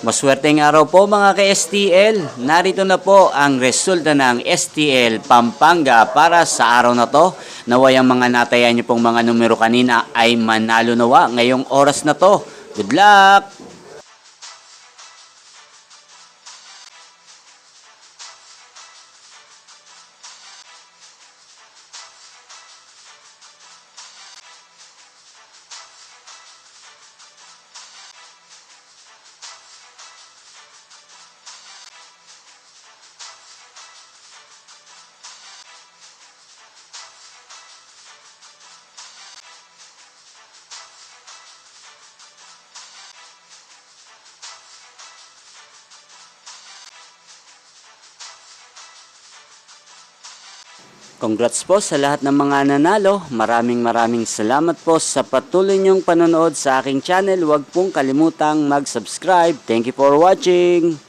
Maswerteng araw po mga ka-STL. Narito na po ang resulta ng STL Pampanga para sa araw na to. Naway ang mga natayan niyo pong mga numero kanina ay manalo nawa ngayong oras na to. Good luck! Congrats po sa lahat ng mga nanalo. Maraming salamat po sa patuloy niyong panonood sa aking channel. Huwag pong kalimutang mag-subscribe. Thank you for watching.